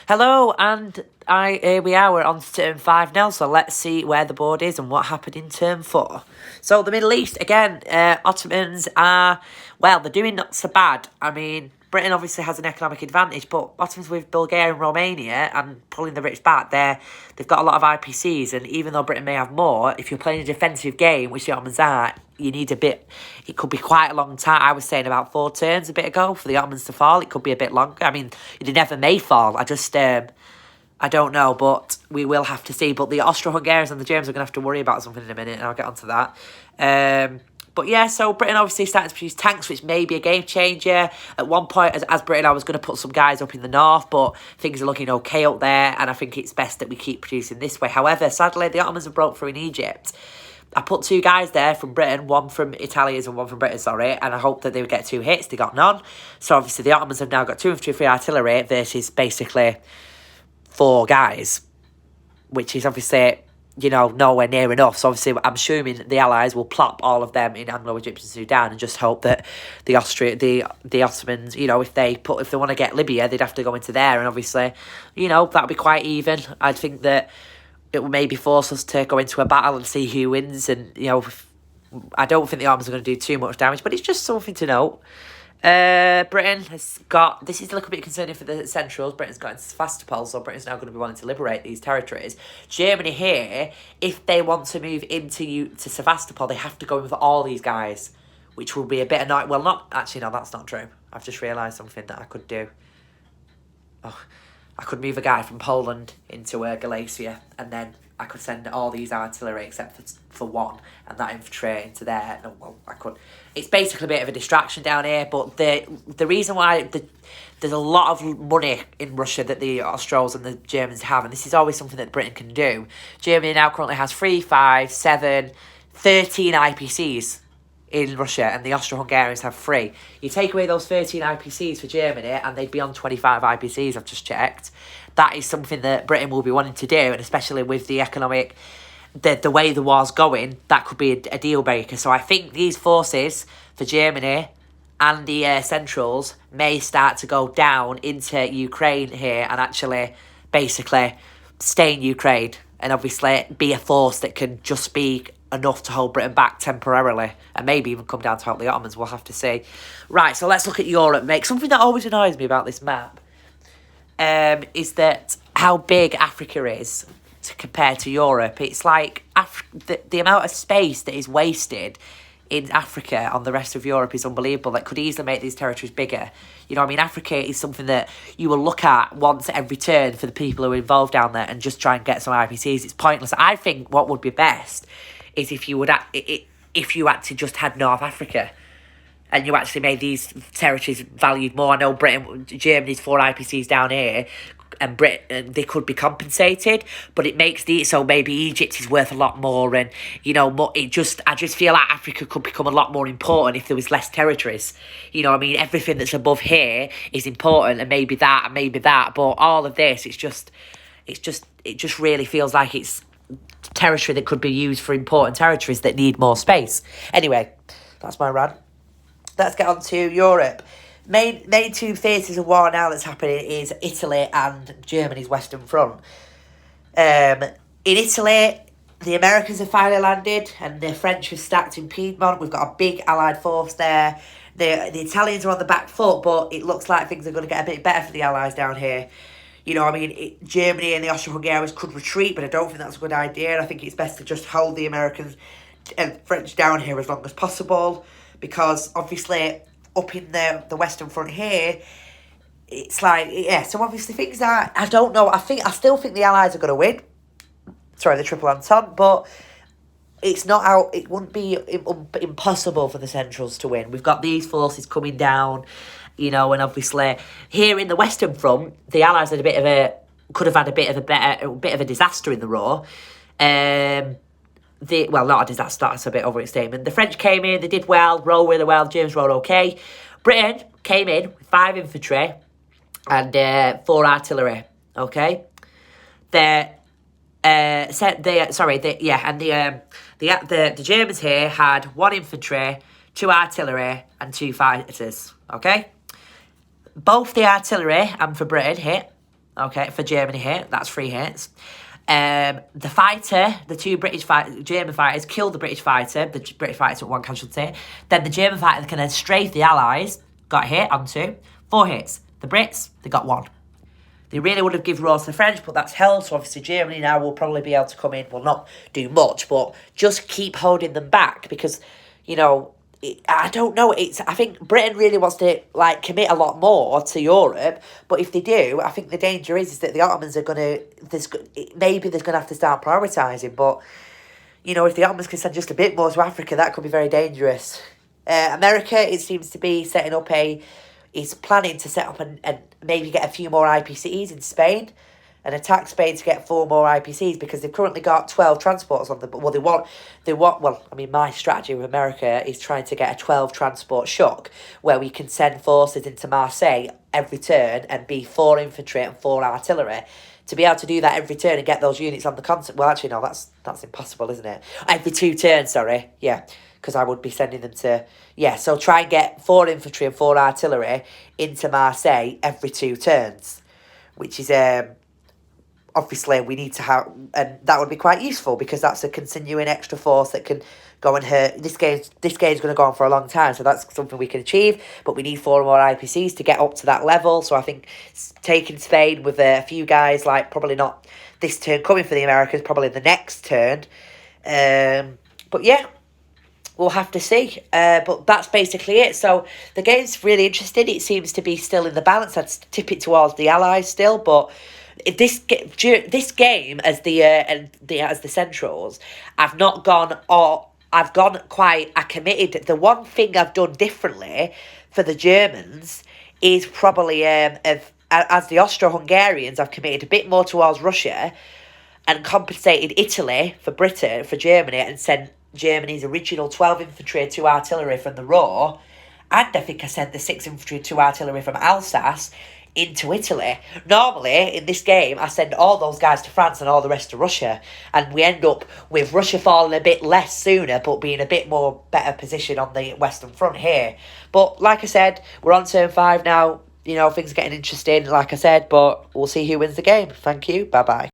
Hello, and here we are. We're on to term 5 now, so let's see where the board is and what happened in term 4. So the Middle East again. Ottomans are they're doing not so bad. I mean, Britain obviously has an economic advantage, but Ottomans with Bulgaria and Romania and pulling the British back, they've got a lot of IPCs, and even though Britain may have more, if you're playing a defensive game, which the Ottomans are, you need a bit. It could be quite a long time. I was saying about 4 turns a bit ago for the Ottomans to fall. It could be a bit longer. I mean, it never may fall. I don't know, but we will have to see. But the Austro-Hungarians and the Germans are going to have to worry about something in a minute, and I'll get onto that. But yeah, so Britain obviously starting to produce tanks, which may be a game changer. At one point, as Britain, I was going to put some guys up in the north, but things are looking okay up there, and I think it's best that we keep producing this way. However, sadly, the Ottomans have broke through in Egypt. I put 2 guys there from Britain, one from Italians and one from Britain, and I hoped that they would get 2 hits. They got none. So obviously the Ottomans have now got 2 infantry, 3 artillery versus basically 4 guys, which is obviously, nowhere near enough. So obviously I'm assuming the Allies will plop all of them in Anglo-Egyptian Sudan and just hope that the Ottomans, if they want to get Libya, they'd have to go into there, and obviously, that'd be quite even. I think that it will maybe force us to go into a battle and see who wins, and I don't think the Ottomans are going to do too much damage, but it's just something to note. Britain has got, this is a little bit concerning for the Centrals. Britain's got into Sevastopol, so Britain's now going to be wanting to liberate these territories. Germany here, if they want to move to Sevastopol, they have to go in with all these guys, which will be a bit annoying. Well, no, that's not true. I've just realised something that I could do. I could move a guy from Poland into Galicia, and then I could send all these artillery except for one, and that infantry into there. No, well, I could. It's basically a bit of a distraction down here, but the reason why there's a lot of money in Russia that the Australs and the Germans have, and this is always something that Britain can do. Germany now currently has 3, 5, 7, 13 IPCs in Russia, and the Austro-Hungarians have 3. You take away those 13 IPCs for Germany, and they'd be on 25 IPCs, I've just checked. That is something that Britain will be wanting to do, and especially with the economic, the way the war's going, that could be a deal breaker. So I think these forces for Germany and the Centrals may start to go down into Ukraine here and actually basically stay in Ukraine and obviously be a force that can just be enough to hold Britain back temporarily and maybe even come down to help the Ottomans. We'll have to see. Right, so let's look at Europe, mate. Something that always annoys me about this map is that how big Africa is compared to Europe. It's like the amount of space that is wasted in Africa on the rest of Europe is unbelievable. That could easily make these territories bigger. Africa is something that you will look at once every turn for the people who are involved down there and just try and get some IPCs. It's pointless. I think what would be best is if you actually just had North Africa and you actually made these territories valued more. I know Germany's 4 IPCs down here, and Britain, they could be compensated, but it makes so maybe Egypt is worth a lot more, and I just feel like Africa could become a lot more important if there was less territories. Everything that's above here is important, and maybe that, but all of this, it just really feels like it's territory that could be used for important territories that need more space. Anyway, that's my rant. Let's get on to Europe. Main 2 theatres of war now that's happening is Italy and Germany's Western Front. In Italy, the Americans have finally landed, and the French have stacked in Piedmont. We've got a big Allied force there. The Italians are on the back foot, but it looks like things are going to get a bit better for the Allies down here. Germany and the Austro-Hungarians could retreat, but I don't think that's a good idea. I think it's best to just hold the Americans and French down here as long as possible, because obviously up in the Western Front here, it's like, so obviously things are, I don't know, I still think the Allies are going to win. Sorry, the Triple Entente, but it's not out, it wouldn't be impossible for the Centrals to win. We've got these forces coming down, and obviously here in the Western Front, the Allies could have had a bit of a disaster in the war. Not a disaster, that's a bit overstatement. The French came in, they did well, rode really well, Germans rode okay. Britain came in with 5 infantry and 4 artillery, okay? The Germans here had 1 infantry, 2 artillery and 2 fighters, okay? Both the artillery and for Britain hit. Okay, for Germany hit. That's 3 hits. The fighter, the two German fighters killed the British fighter. The British fighter took 1 casualty. Then the German fighter can then strafe the Allies. Got hit on 2. 4 hits. The Brits, they got 1. They really would have given Rose to the French, but that's held. So obviously Germany now will probably be able to come in. Well, not do much, but just keep holding them back because, you know, I don't know. I think Britain really wants to like commit a lot more to Europe, but if they do, I think the danger is that the Ottomans are gonna. Maybe there's gonna have to start prioritising. But you know, if the Ottomans can send just a bit more to Africa, that could be very dangerous. America, it seems to be setting up is planning to set up and maybe get a few more IPCs in Spain and attack Spain to get 4 more IPCs because they've currently got 12 transports on them. Well, my strategy with America is trying to get a 12 transport shock where we can send forces into Marseille every turn and be 4 infantry and 4 artillery. To be able to do that every turn and get those units on the continent, well, actually, no, that's impossible, isn't it? Every 2 turns, sorry, yeah, because I would be sending them to, so try and get 4 infantry and 4 artillery into Marseille every 2 turns, which is, obviously we need to have, and that would be quite useful because that's a continuing extra force that can go and hurt. This game's going to go on for a long time, so that's something we can achieve, but we need 4 more IPCs to get up to that level. So I think taking Spain with a few guys, like probably not this turn coming for the Americans, probably the next turn. But yeah, we'll have to see. But that's basically it. So the game's really interesting. It seems to be still in the balance. I'd tip it towards the Allies still, but this game as the Centrals, I've committed. The one thing I've done differently for the Germans is probably as the Austro-Hungarians, I've committed a bit more towards Russia and compensated Italy for Germany and sent Germany's original 12 infantry and 2 artillery from the Ruhr, and I think I sent the 6 infantry and 2 artillery from Alsace into Italy. Normally, in this game, I send all those guys to France and all the rest to Russia, and we end up with Russia falling a bit less sooner, but being a bit more better position on the Western Front here. But like I said, we're on turn 5 now. You know, things are getting interesting, like I said, but we'll see who wins the game. Thank you. Bye-bye.